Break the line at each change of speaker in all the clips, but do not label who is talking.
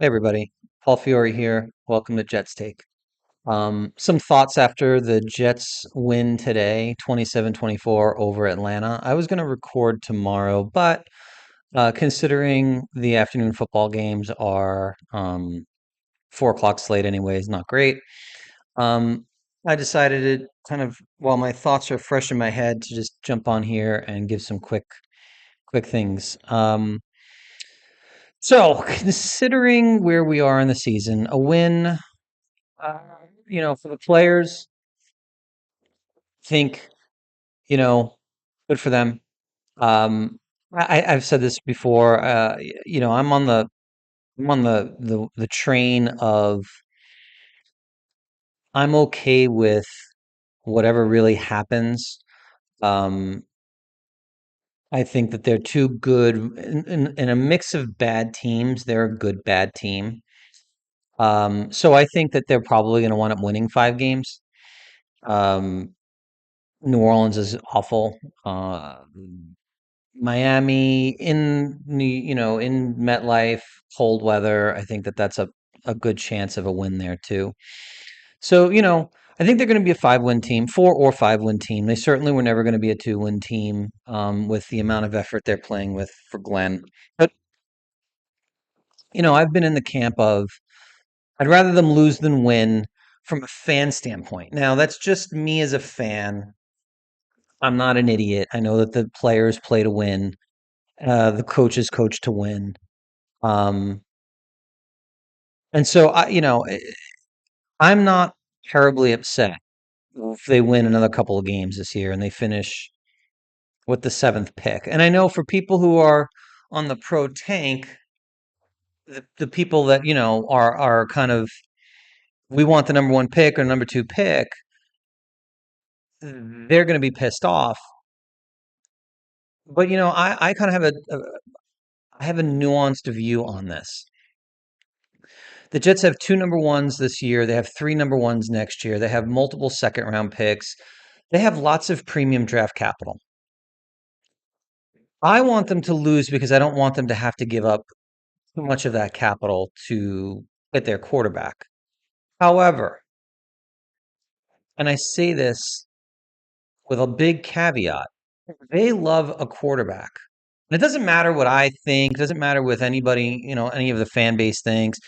Hey everybody, Paul Fiore here. Welcome to Jets Take. Some thoughts after the Jets win today, 27-24 over Atlanta. I was going to record tomorrow, but considering the afternoon football games are 4 o'clock slate anyways, not great. Um, I decided to kind of, while my thoughts are fresh in my head, to just jump on here and give some quick things. So considering where we are in the season, a win. Uh, for the players, think, you know, good for them. Um, I've said this before. I'm on the train of I'm okay with whatever really happens. Um, I think that they're too good in a mix of bad teams. They're a good bad team. So I think that they're probably going to wind up winning 5 games. Um, New Orleans is awful. Uh, Miami in MetLife, cold weather. I think that that's a good chance of a win there too. So, I think they're going to be a 5-win team, 4 or 5-win team. They certainly were never going to be a 2-win team with the amount of effort they're playing with for Glenn. But, I've been in the camp of I'd rather them lose than win from a fan standpoint. Now, that's just me as a fan. I'm not an idiot. I know that the players play to win. The coaches coach to win. Um, and so I'm not terribly upset if they win another couple of games this year and they finish with the seventh pick. And I know for people who are on the pro tank, the people that are kind of we want the number one pick or number two pick, they're going to be pissed off. But I kind of have I have a nuanced view on this. The Jets have 2 number 1s this year. They have 3 number 1s next year. They have multiple second round picks. They have lots of premium draft capital. I want them to lose because I don't want them to have to give up too much of that capital to get their quarterback. However, and I say this with a big caveat, they love a quarterback. And it doesn't matter what I think, it doesn't matter with anybody, any of the fan base thinks,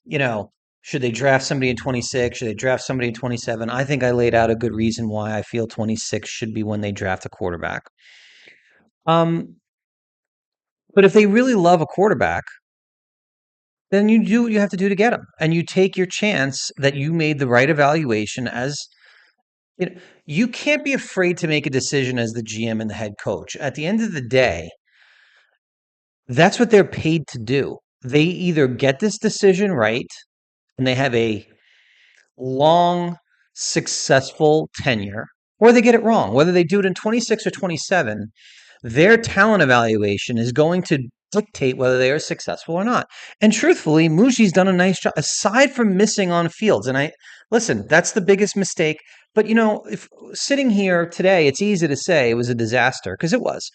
you know, should they draft somebody in 26? Should they draft somebody in 27? I think I laid out a good reason why I feel 26 should be when they draft a quarterback. Um, but if they really love a quarterback, then you do what you have to do to get them. And you take your chance that you made the right evaluation as you know, you can't be afraid to make a decision as the GM and the head coach. At the end of the day, that's what they're paid to do. They either get this decision right and they have a long, successful tenure, or they get it wrong. Whether they do it in 26 or 27, their talent evaluation is going to dictate whether they are successful or not. And truthfully, Muji's done a nice job, aside from missing on fields. And listen, that's the biggest mistake. But if sitting here today, it's easy to say it was a disaster because it was.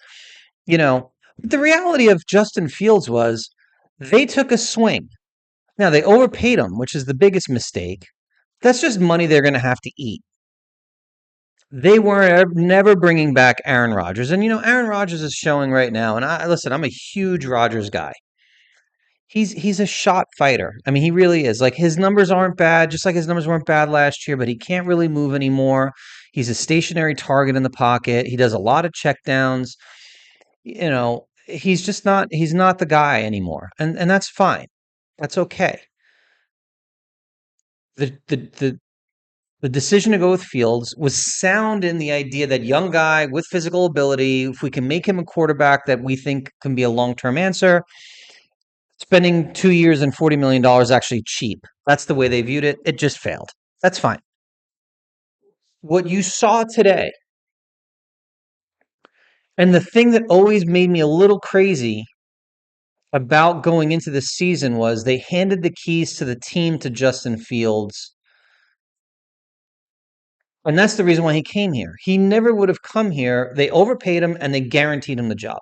You know, the reality of Justin Fields was they took a swing. Now they overpaid him, which is the biggest mistake. That's just money they're going to have to eat. They were never bringing back Aaron Rodgers, and Aaron Rodgers is showing right now. And listen, I'm a huge Rodgers guy. He's a shot fighter. I mean, he really is. Like his numbers aren't bad, just like his numbers weren't bad last year. But he can't really move anymore. He's a stationary target in the pocket. He does a lot of checkdowns. He's just not. He's not the guy anymore, and that's fine. That's okay. The decision to go with Fields was sound in the idea that young guy with physical ability, if we can make him a quarterback that we think can be a long-term answer, spending 2 years and $40 million actually cheap. That's the way they viewed it. It just failed. That's fine. What you saw today, and the thing that always made me a little crazy about going into the season was they handed the keys to the team to Justin Fields. And that's the reason why he came here. He never would have come here. They overpaid him and they guaranteed him the job.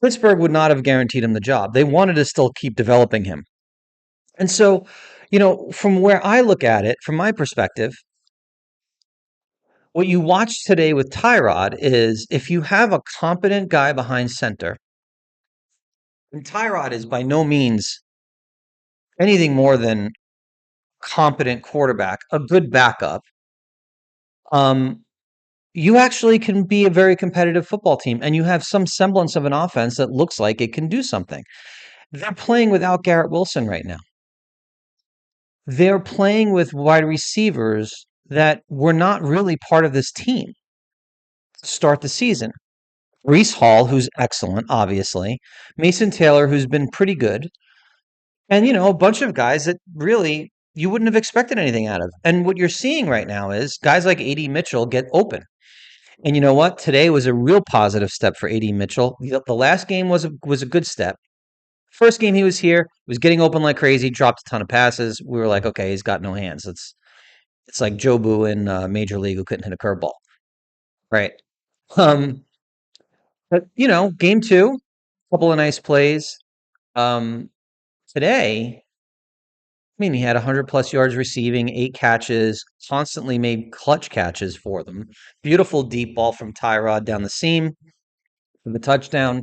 Pittsburgh would not have guaranteed him the job. They wanted to still keep developing him. And so, from where I look at it, from my perspective, what you watch today with Tyrod is if you have a competent guy behind center, and Tyrod is by no means anything more than competent quarterback, a good backup, um, you actually can be a very competitive football team and you have some semblance of an offense that looks like it can do something. They're playing without Garrett Wilson right now. They're playing with wide receivers that were not really part of this team to start the season. Brees Hall, who's excellent, obviously. Mason Taylor, who's been pretty good. And, a bunch of guys that really you wouldn't have expected anything out of. And what you're seeing right now is guys like AD Mitchell get open. And you know what? Today was a real positive step for AD Mitchell. The last game was a good step. First game he was here, was getting open like crazy, dropped a ton of passes. We were like, okay, he's got no hands. It's like Joe Boo in Major League who couldn't hit a curveball, right? Um, but game two, couple of nice plays. Um, Today, I mean, he had 100 plus yards receiving, 8 catches, constantly made clutch catches for them. Beautiful deep ball from Tyrod down the seam for the touchdown.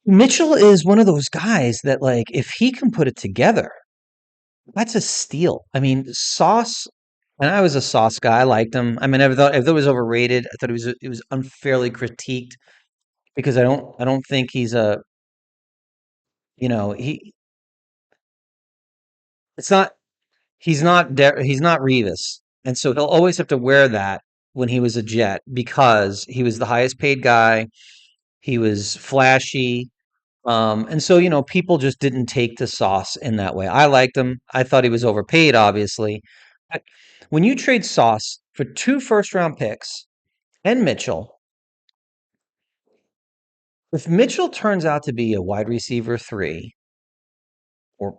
Mitchell is one of those guys that, like, if he can put it together, that's a steal. I mean, Sauce, and I was a Sauce guy. I liked him. I mean, I thought it was overrated. I thought it was unfairly critiqued because I don't think he's a he it's not he's not Revis, and so he'll always have to wear that when he was a Jet because he was the highest paid guy. He was flashy. And so, people just didn't take to Sauce in that way. I liked him. I thought he was overpaid, obviously. But when you trade Sauce for 2 first-round picks and Mitchell, if Mitchell turns out to be a wide receiver 3, or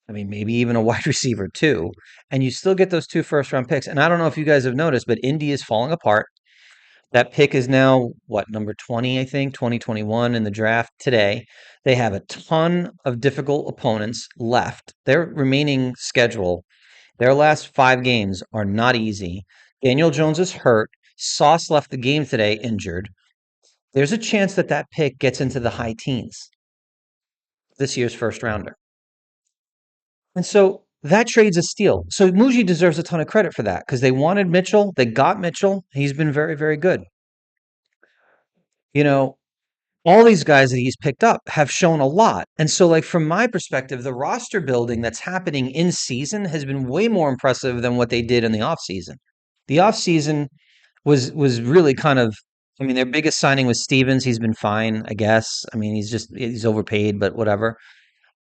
I mean, maybe even a wide receiver 2, and you still get those 2 first-round picks, and I don't know if you guys have noticed, but Indy is falling apart. That pick is now, what, number 20, I think, 2021 in the draft today. They have a ton of difficult opponents left. Their remaining schedule, their last 5 games are not easy. Daniel Jones is hurt. Sauce left the game today injured. There's a chance that that pick gets into the high teens, this year's first rounder. And so that trade's a steal. So Muji deserves a ton of credit for that because they wanted Mitchell. They got Mitchell. He's been very, very good. You know, all these guys that he's picked up have shown a lot. And so, like, from my perspective, the roster building that's happening in season has been way more impressive than what they did in the offseason. The offseason was really kind of, I mean, their biggest signing was Stevens. He's been fine, I guess. I mean, he's overpaid, but whatever.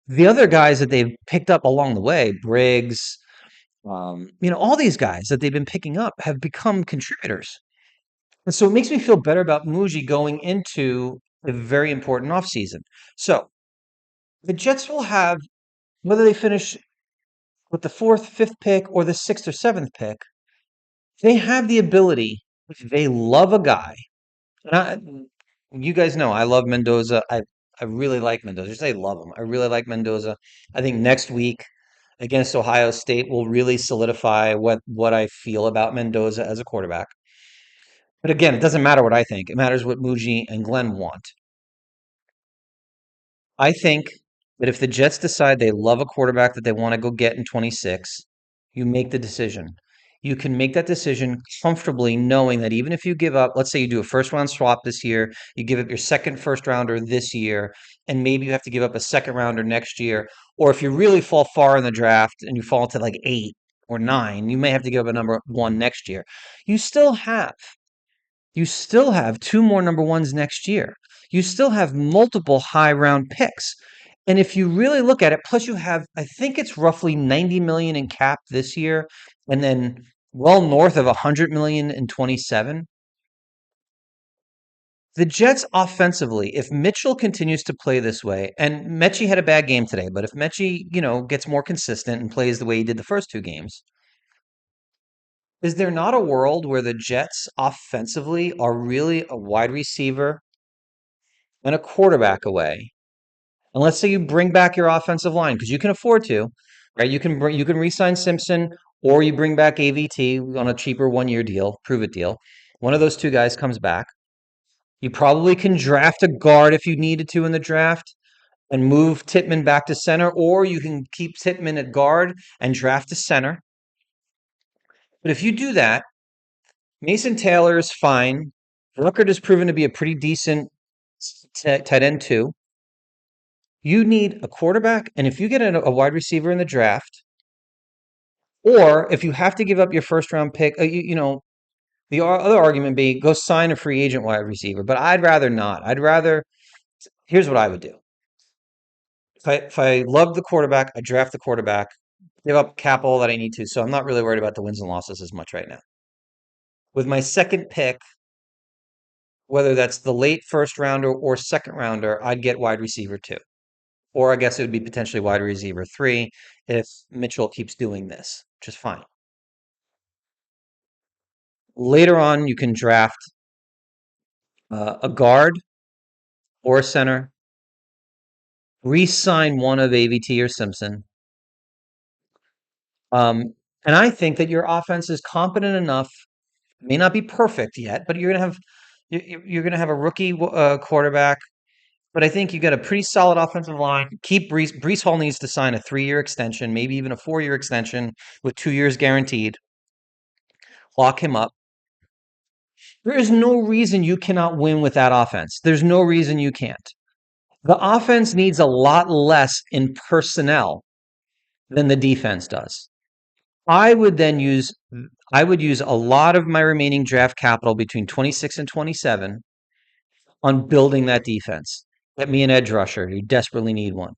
The other guys that they've picked up along the way, Briggs, all these guys that they've been picking up have become contributors. And so it makes me feel better about Muji going into a very important offseason. So the Jets will have, whether they finish with the fourth, fifth pick, or the sixth or seventh pick, they have the ability, if they love a guy, and you guys know I love Mendoza. I really like Mendoza. Just say love him. I really like Mendoza. I think next week against Ohio State will really solidify what I feel about Mendoza as a quarterback. But again, it doesn't matter what I think. It matters what Muji and Glenn want. I think that if the Jets decide they love a quarterback that they want to go get in 26, you make the decision. You can make that decision comfortably knowing that even if you give up, let's say you do a first round swap this year, you give up your second first rounder this year, and maybe you have to give up a second rounder next year. Or if you really fall far in the draft and you fall to like 8 or 9, you may have to give up a number 1 next year. You still have you still have 2 more number ones next year. You still have multiple high round picks. And if you really look at it, plus you have, I think it's roughly 90 million in cap this year, and then well north of 100 million in 27. The Jets offensively, if Mitchell continues to play this way, and Mechie had a bad game today, but if Mechie, gets more consistent and plays the way he did the first 2 games, is there not a world where the Jets offensively are really a wide receiver and a quarterback away And let's say you bring back your offensive line because you can afford to, right? You can re-sign Simpson or you bring back AVT on a cheaper 1 year deal, prove it deal. One of those two guys comes back. You probably can draft a guard if you needed to in the draft and move Tittman back to center, or you can keep Tittman at guard and draft a center. But if you do that, Mason Taylor is fine. Ruckert has proven to be a pretty decent tight end too. You need a quarterback, and if you get a wide receiver in the draft, or if you have to give up your first round pick, the other argument being go sign a free agent wide receiver. But I'd rather not. Here's what I would do. If I love the quarterback, I draft the quarterback, give up capital that I need to. So I'm not really worried about the wins and losses as much right now. With my second pick, whether that's the late first rounder or second rounder, I'd get wide receiver two. Or I guess it would be potentially wide receiver three if Mitchell keeps doing this, which is fine. Later on, you can draft a guard or a center, re-sign one of AVT or Simpson. And I think that your offense is competent enough, may not be perfect yet, but you're gonna have a rookie quarterback. But I think you got a pretty solid offensive line. Keep Brees. Brees Hall needs to sign a 3 year extension, maybe even a 4 year extension with 2 years guaranteed. Lock him up. There is no reason you cannot win with that offense. There's no reason you can't. The offense needs a lot less in personnel than the defense does. I would use a lot of my remaining draft capital between 26 and 27 on building that defense. Get me an edge rusher. You desperately need one.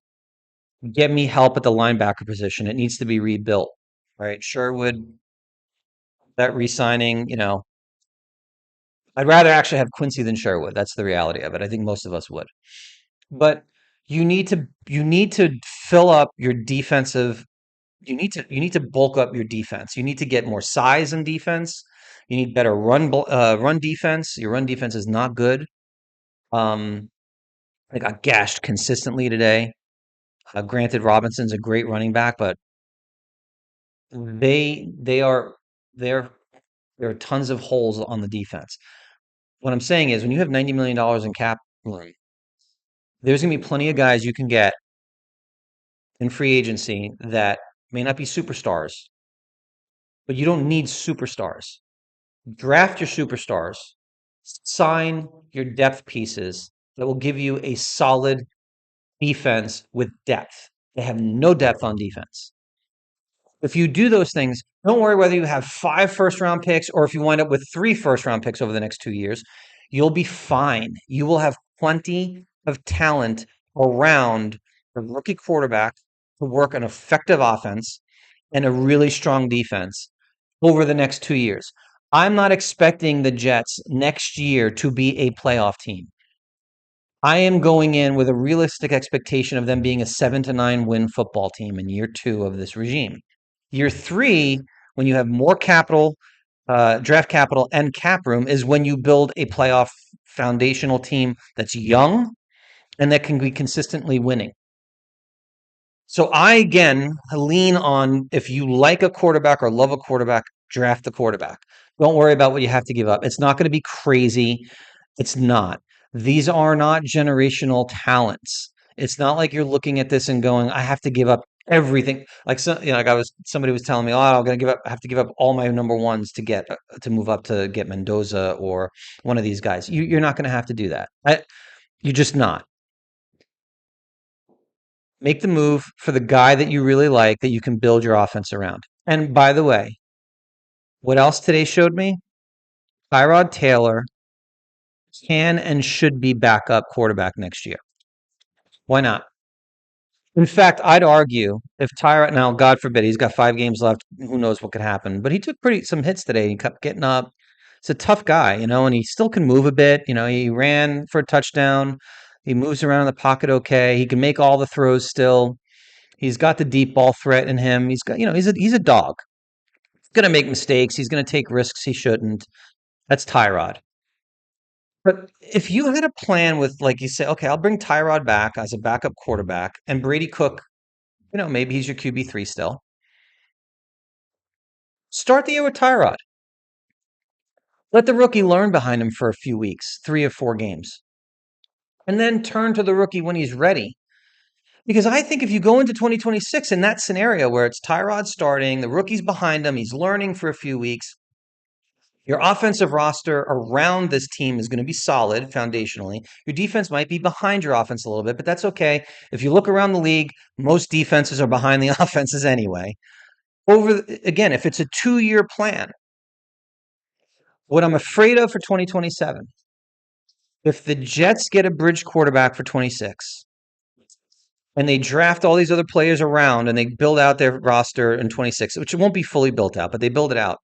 Get me help at the linebacker position. It needs to be rebuilt. Right? Sherwood, that re-signing, I'd rather actually have Quincy than Sherwood. That's the reality of it. I think most of us would. But you need to fill up your defensive. You need to bulk up your defense. You need to get more size in defense. You need better run defense. Your run defense is not good. Um, I got gashed consistently today. Granted, Robinson's a great running back, but they are there. There are tons of holes on the defense. What I'm saying is, when you have $90 million in cap room, there's going to be plenty of guys you can get in free agency that may not be superstars, but you don't need superstars. Draft your superstars, sign your depth pieces that will give you a solid defense with depth. They have no depth on defense. If you do those things, don't worry whether you have 5 first round picks or if you wind up with 3 first round picks over the next 2 years. You'll be fine. You will have plenty of talent around a rookie quarterback to work an effective offense and a really strong defense over the next 2 years. I'm not expecting the Jets next year to be a playoff team. I am going in with a realistic expectation of them being a 7 to 9 win football team in year 2 of this regime. Year 3, when you have more capital, draft capital and cap room, is when you build a playoff foundational team that's young and that can be consistently winning. So I, again, lean on, if you like a quarterback or love a quarterback, draft the quarterback. Don't worry about what you have to give up. It's not going to be crazy. It's not. These are not generational talents. It's not like you're looking at this and going, I have to give up everything. Like, somebody was telling me, oh, I have to give up all my number ones to move up to get Mendoza or one of these guys. You're not going to have to do that. You're just not. Make the move for the guy that you really like that you can build your offense around. And by the way, what else today showed me? Tyrod Taylor can and should be backup quarterback next year. Why not? In fact, I'd argue if Tyrod, now, God forbid, he's got 5 games left, who knows what could happen, but he took some hits today. He kept getting up. He's a tough guy, and he still can move a bit. He ran for a touchdown. He moves around in the pocket okay. He can make all the throws still. He's got the deep ball threat in him. He's a dog. He's going to make mistakes. He's going to take risks he shouldn't. That's Tyrod. But if you had a plan with, like you say, okay, I'll bring Tyrod back as a backup quarterback and Brady Cook, maybe he's your QB3 still. Start the year with Tyrod. Let the rookie learn behind him for a few weeks, 3 or 4 games, and then turn to the rookie when he's ready. Because I think if you go into 2026 in that scenario where it's Tyrod starting, the rookie's behind him, he's learning for a few weeks, your offensive roster around this team is going to be solid foundationally. Your defense might be behind your offense a little bit, but that's okay. If you look around the league, most defenses are behind the offenses anyway. Again, if it's a 2-year plan, what I'm afraid of for 2027, if the Jets get a bridge quarterback for 26 and they draft all these other players around and they build out their roster in 26, which it won't be fully built out, but they build it out,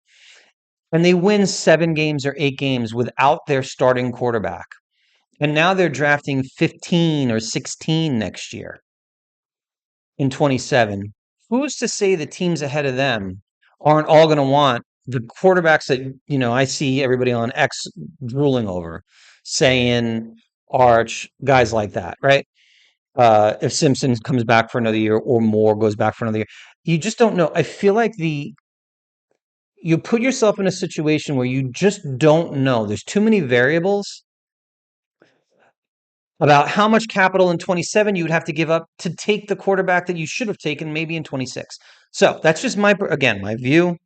and they win 7 games or 8 games without their starting quarterback. And now they're drafting 15 or 16 next year in 27. Who's to say the teams ahead of them aren't all going to want the quarterbacks that, I see everybody on X drooling over, saying Arch, guys like that, right? If Simpson comes back for another year or Moore goes back for another year, you just don't know. I feel like you put yourself in a situation where you just don't know. There's too many variables about how much capital in 27 you would have to give up to take the quarterback that you should have taken maybe in 26. So that's just my view.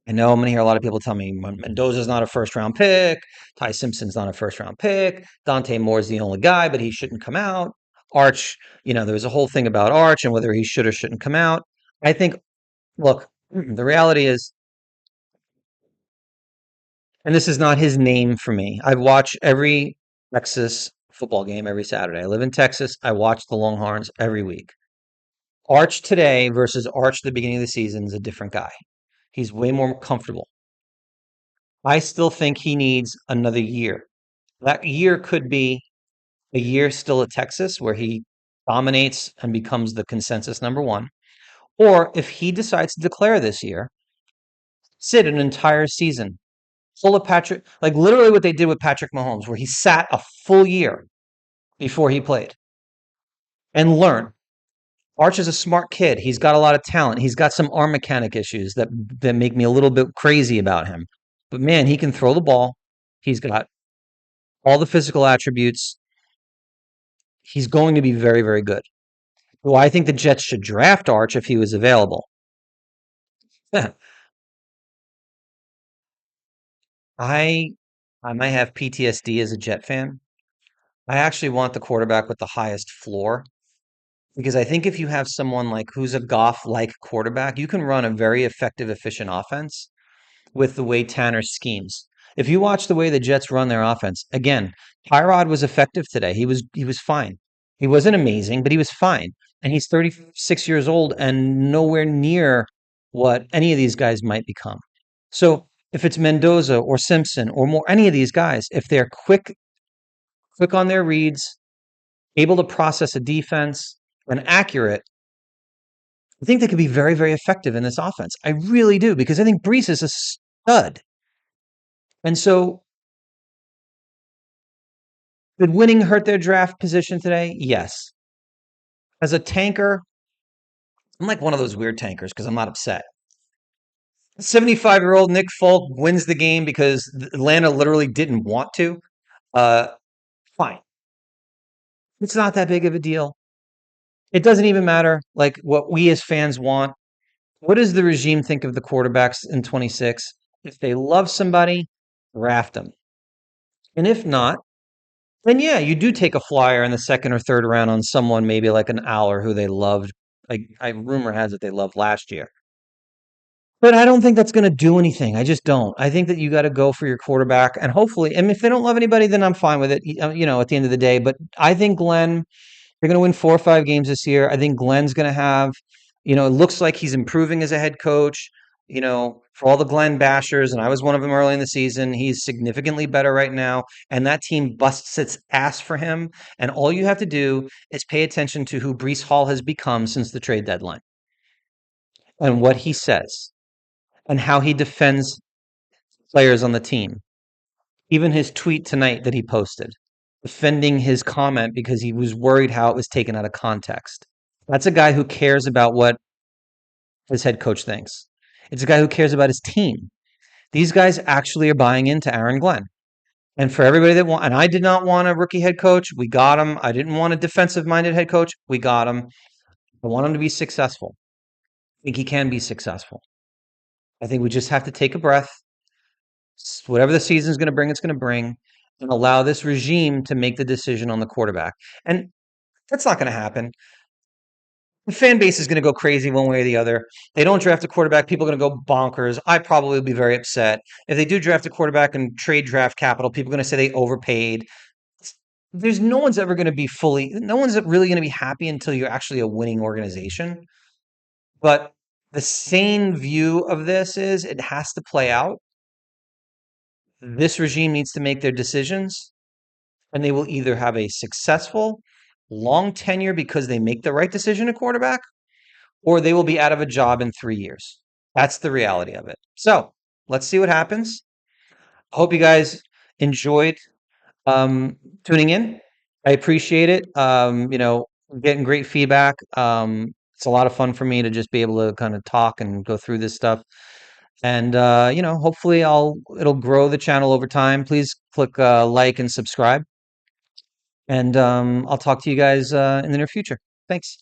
I know I'm going to hear a lot of people tell me Mendoza's not a first round pick. Ty Simpson's not a first round pick. Dante Moore's the only guy, but he shouldn't come out. Arch, there was a whole thing about Arch and whether he should or shouldn't come out. I think, look, the reality is, and this is not his name for me. I watch every Texas football game every Saturday. I live in Texas. I watch the Longhorns every week. Arch today versus Arch at the beginning of the season is a different guy. He's way more comfortable. I still think he needs another year. That year could be a year still at Texas where he dominates and becomes the consensus number one. Or if he decides to declare this year, sit an entire season full of Patrick, like literally what they did with Patrick Mahomes, where he sat a full year before he played and learn. Arch is a smart kid. He's got a lot of talent. He's got some arm mechanic issues that make me a little bit crazy about him. But man, he can throw the ball. He's got all the physical attributes. He's going to be very, very good. Well, I think the Jets should draft Arch if he was available. I I might have PTSD as a Jet fan. I actually want the quarterback with the highest floor because I think if you have someone like who's a Goff-like quarterback, you can run a very effective, efficient offense with the way Tanner schemes. If you watch the way the Jets run their offense, again, Tyrod was effective today. He was fine. He wasn't amazing, but he was fine. And he's 36 years old and nowhere near what any of these guys might become. So if it's Mendoza or Simpson or more any of these guys, if they're quick on their reads, able to process a defense and accurate, I think they could be very, very effective in this offense. I really do, because I think Brees is a stud. And so, did winning hurt their draft position today? Yes. As a tanker, I'm like one of those weird tankers because I'm not upset. 75-year-old Nick Folk wins the game because Atlanta literally didn't want to. Uh, Fine. It's not that big of a deal. It doesn't even matter like what we as fans want. What does the regime think of the quarterbacks in 26? If they love somebody, draft them. And if not, then yeah, you do take a flyer in the second or third round on someone maybe like an Aller who they loved. Like rumor has it they loved last year. But I don't think that's going to do anything. I just don't. I think that you got to go for your quarterback and hopefully, and if they don't love anybody, then I'm fine with it, at the end of the day. But I think Glenn, they're going to win 4 or 5 games this year. I think Glenn's going to have, it looks like he's improving as a head coach. For all the Glenn bashers, and I was one of them early in the season, he's significantly better right now. And that team busts its ass for him. And all you have to do is pay attention to who Brees Hall has become since the trade deadline and what he says and how he defends players on the team. Even his tweet tonight that he posted, defending his comment because he was worried how it was taken out of context. That's a guy who cares about what his head coach thinks. It's a guy who cares about his team. These guys actually are buying into Aaron Glenn. And for everybody that want, and I did not want a rookie head coach. We got him. I didn't want a defensive minded head coach. We got him. I want him to be successful. I think he can be successful. I think we just have to take a breath. Whatever the season is going to bring, it's going to bring, and allow this regime to make the decision on the quarterback. And that's not going to happen. The fan base is going to go crazy one way or the other. They don't draft a quarterback, people are going to go bonkers. I probably will be very upset. If they do draft a quarterback and trade draft capital, people are going to say they overpaid. There's no one's ever going to be no one's really going to be happy until you're actually a winning organization. But the sane view of this is it has to play out. This regime needs to make their decisions, and they will either have a successful, long tenure because they make the right decision at quarterback, or they will be out of a job in 3 years. That's the reality of it. So let's see what happens. I hope you guys enjoyed tuning in. I appreciate it. Getting great feedback. It's a lot of fun for me to just be able to kind of talk and go through this stuff. And hopefully it'll grow the channel over time. Please click like and subscribe. And I'll talk to you guys in the near future. Thanks.